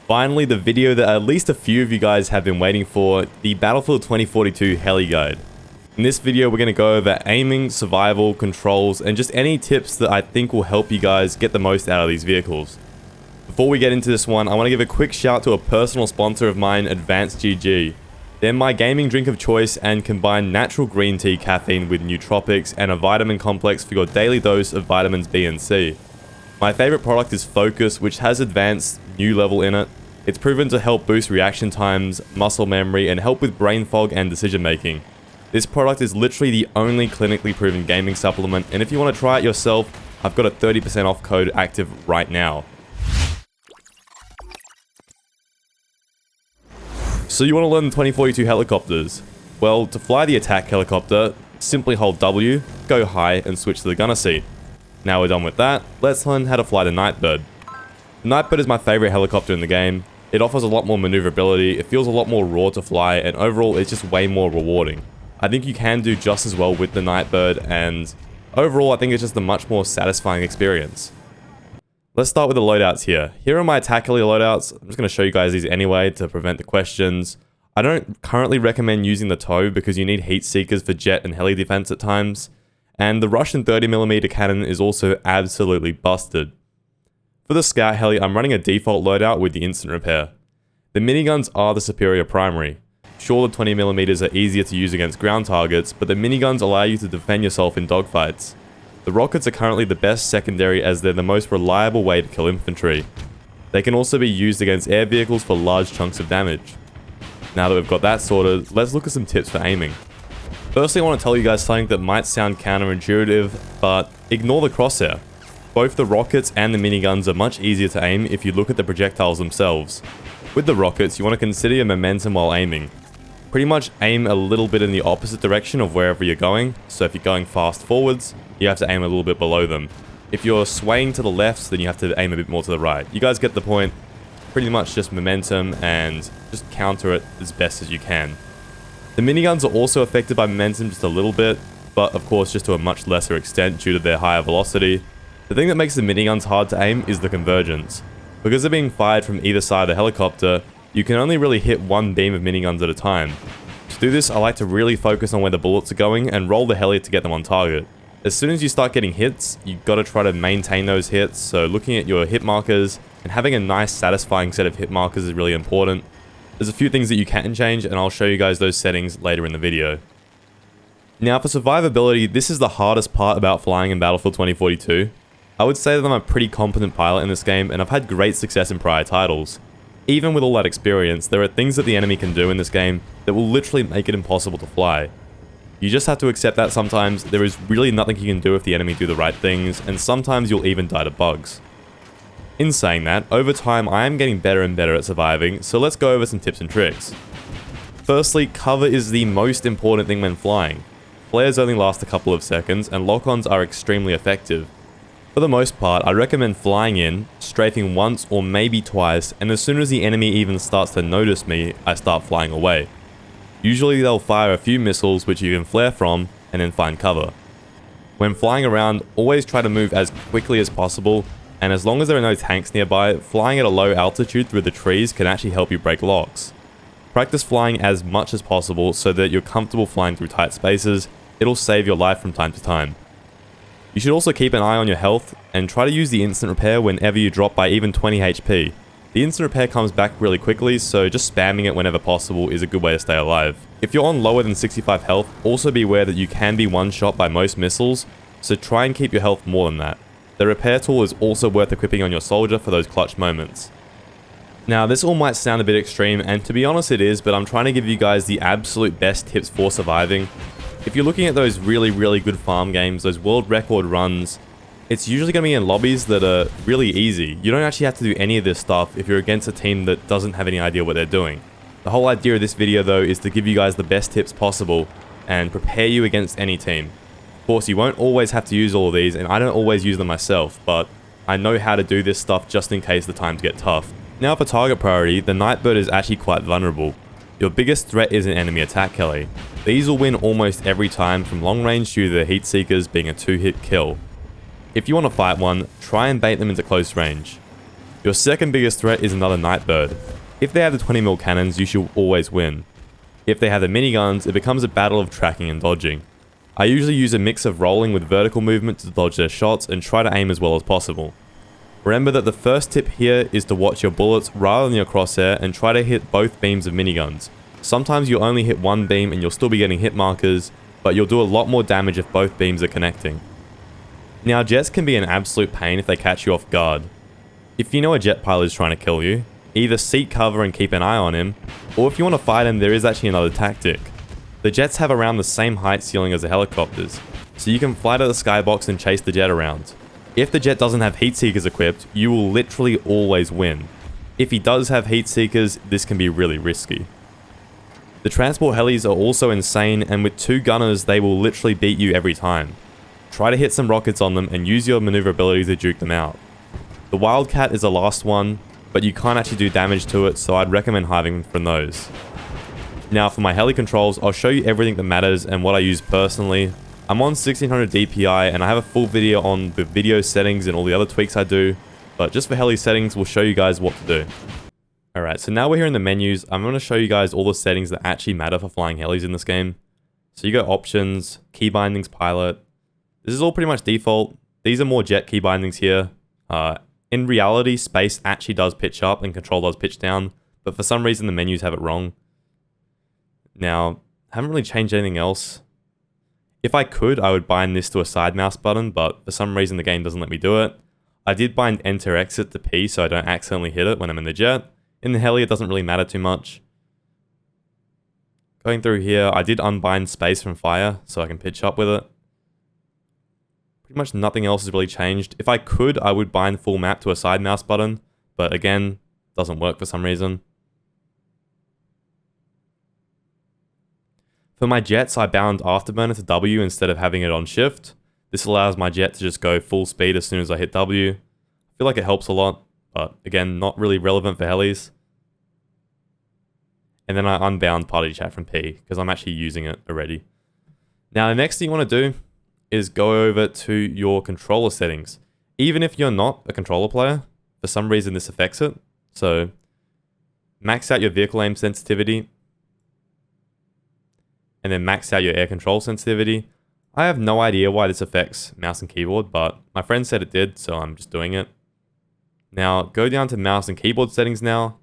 Finally, the video that at least a few of you guys have been waiting for, the Battlefield 2042 Heli Guide. In this video, we're going to go over aiming, survival, controls, and just any tips that I think will help you guys get the most out of these vehicles. Before we get into this one, I want to give a quick shout to a personal sponsor of mine, Advanced GG. They're my gaming drink of choice and combine natural green tea caffeine with nootropics and a vitamin complex for your daily dose of vitamins B and C. My favorite product is Focus, which has advanced new level in it. It's proven to help boost reaction times, muscle memory, and help with brain fog and decision making. This product is literally the only clinically proven gaming supplement, and if you want to try it yourself, I've got a 30% off code active right now. So you want to learn the 2042 helicopters? Well, to fly the attack helicopter, simply hold W, go high, and switch to the gunner seat. Now we're done with that, let's learn how to fly the Nightbird. The Nightbird is my favorite helicopter in the game. It offers a lot more maneuverability, it feels a lot more raw to fly, and overall it's just way more rewarding. I think you can do just as well with the Nightbird, and overall I think it's just a much more satisfying experience. Let's start with the loadouts here. Here are my attack heli loadouts. I'm just going to show you guys these anyway to prevent the questions. I don't currently recommend using the TOW because you need heat seekers for jet and heli defense at times. And the Russian 30mm cannon is also absolutely busted. For the scout heli, I'm running a default loadout with the instant repair. The miniguns are the superior primary. Sure, the 20mm are easier to use against ground targets, but the miniguns allow you to defend yourself in dogfights. The rockets are currently the best secondary as they're the most reliable way to kill infantry. They can also be used against air vehicles for large chunks of damage. Now that we've got that sorted, let's look at some tips for aiming. Firstly, I want to tell you guys something that might sound counterintuitive, but ignore the crosshair. Both the rockets and the miniguns are much easier to aim if you look at the projectiles themselves. With the rockets, you want to consider your momentum while aiming. Pretty much aim a little bit in the opposite direction of wherever you're going, so if you're going fast forwards, you have to aim a little bit below them. If you're swaying to the left, then you have to aim a bit more to the right. You guys get the point. Pretty much just momentum and just counter it as best as you can. The miniguns are also affected by momentum just a little bit, but of course just to a much lesser extent due to their higher velocity. The thing that makes the miniguns hard to aim is the convergence. Because they're being fired from either side of the helicopter, you can only really hit one beam of miniguns at a time. To do this, I like to really focus on where the bullets are going and roll the heli to get them on target. As soon as you start getting hits, you've got to try to maintain those hits, so looking at your hit markers and having a nice satisfying set of hit markers is really important. There's a few things that you can change, and I'll show you guys those settings later in the video. Now for survivability, this is the hardest part about flying in Battlefield 2042. I would say that I'm a pretty competent pilot in this game, and I've had great success in prior titles. Even with all that experience, there are things that the enemy can do in this game that will literally make it impossible to fly. You just have to accept that sometimes there is really nothing you can do if the enemy do the right things, and sometimes you'll even die to bugs. In saying that, over time I am getting better and better at surviving, so let's go over some tips and tricks. Firstly, cover is the most important thing when flying. Flares only last a couple of seconds, and lock-ons are extremely effective. For the most part, I recommend flying in, strafing once or maybe twice, and as soon as the enemy even starts to notice me, I start flying away. Usually they'll fire a few missiles which you can flare from, and then find cover. When flying around, always try to move as quickly as possible, and as long as there are no tanks nearby, flying at a low altitude through the trees can actually help you break locks. Practice flying as much as possible so that you're comfortable flying through tight spaces. It'll save your life from time to time. You should also keep an eye on your health, and try to use the instant repair whenever you drop by even 20 HP. The instant repair comes back really quickly, so just spamming it whenever possible is a good way to stay alive. If you're on lower than 65 health, also be aware that you can be one-shot by most missiles, so try and keep your health more than that. The repair tool is also worth equipping on your soldier for those clutch moments. Now this all might sound a bit extreme, and to be honest it is, but I'm trying to give you guys the absolute best tips for surviving. If you're looking at those really good farm games, those world record runs, it's usually going to be in lobbies that are really easy. You don't actually have to do any of this stuff if you're against a team that doesn't have any idea what they're doing. The whole idea of this video though is to give you guys the best tips possible and prepare you against any team. Of course, you won't always have to use all of these, and I don't always use them myself, but I know how to do this stuff just in case the times get tough. Now for target priority, the Nightbird is actually quite vulnerable. Your biggest threat is an enemy attack heli. These will win almost every time from long range due to the heat seekers being a 2-hit kill. If you want to fight one, try and bait them into close range. Your second biggest threat is another Nightbird. If they have the 20mm cannons, you should always win. If they have the miniguns, it becomes a battle of tracking and dodging. I usually use a mix of rolling with vertical movement to dodge their shots and try to aim as well as possible. Remember that the first tip here is to watch your bullets rather than your crosshair and try to hit both beams of miniguns. Sometimes you'll only hit one beam and you'll still be getting hit markers, but you'll do a lot more damage if both beams are connecting. Now, jets can be an absolute pain if they catch you off guard. If you know a jet pilot is trying to kill you, either seek cover and keep an eye on him, or if you want to fight him, there is actually another tactic. The jets have around the same height ceiling as the helicopters, so you can fly to the skybox and chase the jet around. If the jet doesn't have heat seekers equipped, you will literally always win. If he does have heat seekers, this can be really risky. The transport helis are also insane, and with 2 gunners they will literally beat you every time. Try to hit some rockets on them and use your maneuverability to juke them out. The Wildcat is the last one, but you can't actually do damage to it, so I'd recommend hiving from those. Now for my Heli Controls, I'll show you everything that matters and what I use personally. I'm on 1600 DPI and I have a full video on the video settings and all the other tweaks I do, but just for Heli settings, we'll show you guys what to do. Alright, so now we're here in the menus. I'm going to show you guys all the settings that actually matter for flying helis in this game. So you go options, key bindings, pilot. This is all pretty much default. These are more jet key bindings here. In reality, space actually does pitch up and control does pitch down, but for some reason the menus have it wrong. Now, I haven't really changed anything else. If I could, I would bind this to a side mouse button, but for some reason the game doesn't let me do it. I did bind enter exit to P so I don't accidentally hit it when I'm in the jet. In the heli, it doesn't really matter too much. Going through here, I did unbind space from fire so I can pitch up with it. Pretty much nothing else has really changed. If I could, I would bind full map to a side mouse button, but again, doesn't work for some reason. For my jets, I bound afterburner to W instead of having it on shift. This allows my jet to just go full speed as soon as I hit W. I feel like it helps a lot, but again, not really relevant for helis. And then I unbound party chat from P, because I'm actually using it already. Now, the next thing you want to do is go over to your controller settings. Even if you're not a controller player, for some reason this affects it. So, max out your vehicle aim sensitivity, and then max out your air control sensitivity. I have no idea why this affects mouse and keyboard, but my friend said it did, so I'm just doing it. Now, go down to mouse and keyboard settings now.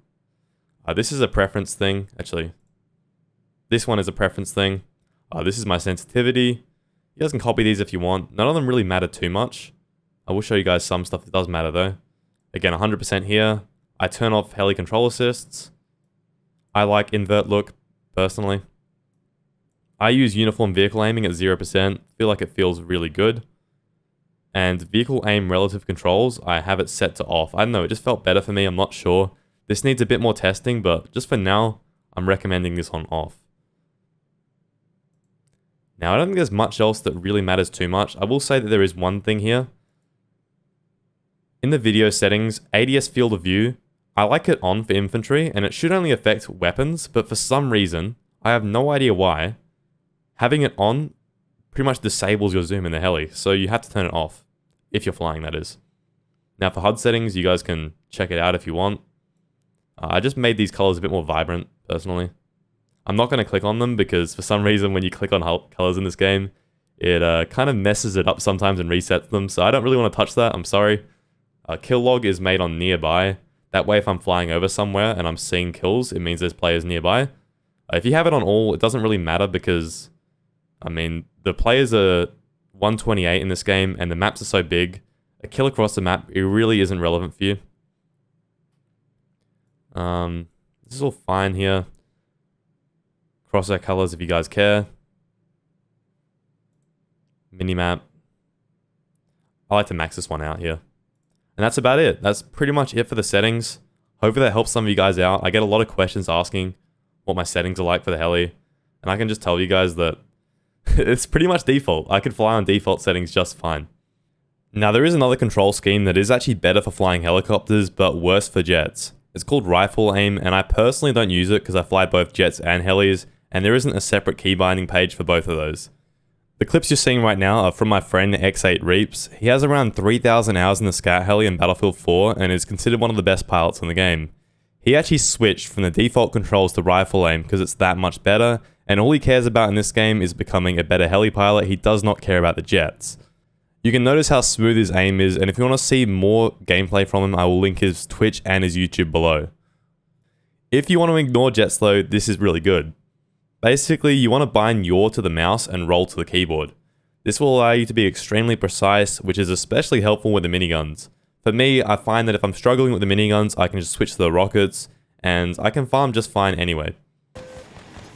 This is a preference thing, actually. This one is a preference thing. This is my sensitivity. You guys can copy these if you want. None of them really matter too much. I will show you guys some stuff that does matter though. Again, 100% here. I turn off heli control assists. I like invert look, personally. I use uniform vehicle aiming at 0%. Feel like it feels really good. And vehicle aim relative controls, I have it set to off. I don't know, it just felt better for me, I'm not sure. This needs a bit more testing, but just for now, I'm recommending this on off. Now, I don't think there's much else that really matters too much. I will say that there is one thing here. In the video settings, ADS field of view, I like it on for infantry, and it should only affect weapons, but for some reason, I have no idea why, having it on pretty much disables your zoom in the heli, so you have to turn it off, if you're flying, that is. Now, for HUD settings, you guys can check it out if you want. I just made these colors a bit more vibrant, personally. I'm not going to click on them because for some reason when you click on colors in this game, it kind of messes it up sometimes and resets them, so I don't really want to touch that, I'm sorry. Kill log is made on nearby. That way if I'm flying over somewhere and I'm seeing kills, it means there's players nearby. If you have it on all, it doesn't really matter because, I mean, the players are 128 in this game and the maps are so big, a kill across the map, it really isn't relevant for you. This is all fine here. Crosshair colors if you guys care. Minimap. I like to max this one out here. And that's about it. That's pretty much it for the settings. Hopefully that helps some of you guys out. I get a lot of questions asking what my settings are like for the heli. And I can just tell you guys that it's pretty much default. I could fly on default settings just fine. Now there is another control scheme that is actually better for flying helicopters, but worse for jets. It's called rifle aim, and I personally don't use it because I fly both jets and helis, and there isn't a separate key binding page for both of those. The clips you're seeing right now are from my friend X8 Reaps. He has around 3,000 hours in the Scout Heli in Battlefield 4 and is considered one of the best pilots in the game. He actually switched from the default controls to rifle aim because it's that much better, and all he cares about in this game is becoming a better heli pilot. He does not care about the jets. You can notice how smooth his aim is, and if you want to see more gameplay from him, I will link his Twitch and his YouTube below. If you want to ignore jet slow, this is really good. Basically, you want to bind yaw to the mouse and roll to the keyboard. This will allow you to be extremely precise, which is especially helpful with the miniguns. For me, I find that if I'm struggling with the miniguns, I can just switch to the rockets, and I can farm just fine anyway.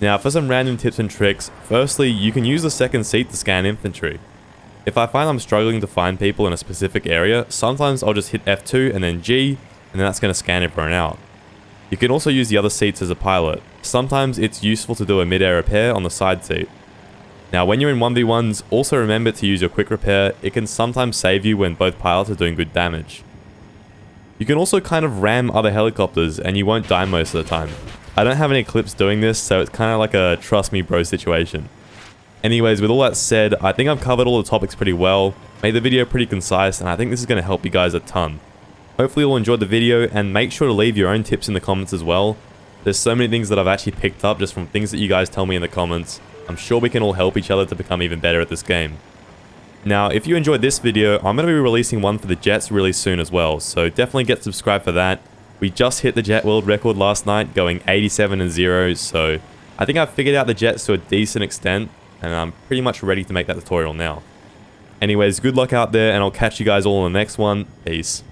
Now, for some random tips and tricks, firstly, you can use the second seat to scan infantry. If I find I'm struggling to find people in a specific area, sometimes I'll just hit F2 and then G, and then that's going to scan everyone out. You can also use the other seats as a pilot. Sometimes it's useful to do a mid-air repair on the side seat. Now when you're in 1v1s, also remember to use your quick repair. It can sometimes save you when both pilots are doing good damage. You can also kind of ram other helicopters and you won't die most of the time. I don't have any clips doing this, so it's kind of like a trust me bro situation. Anyways, with all that said, I think I've covered all the topics pretty well, made the video pretty concise, and I think this is going to help you guys a ton. Hopefully you'll enjoy the video, and make sure to leave your own tips in the comments as well. There's so many things that I've actually picked up just from things that you guys tell me in the comments. I'm sure we can all help each other to become even better at this game. Now, if you enjoyed this video, I'm going to be releasing one for the jets really soon as well, so definitely get subscribed for that. We just hit the jet world record last night, going 87-0, so I think I've figured out the jets to a decent extent, and I'm pretty much ready to make that tutorial now. Anyways, good luck out there, and I'll catch you guys all in the next one. Peace.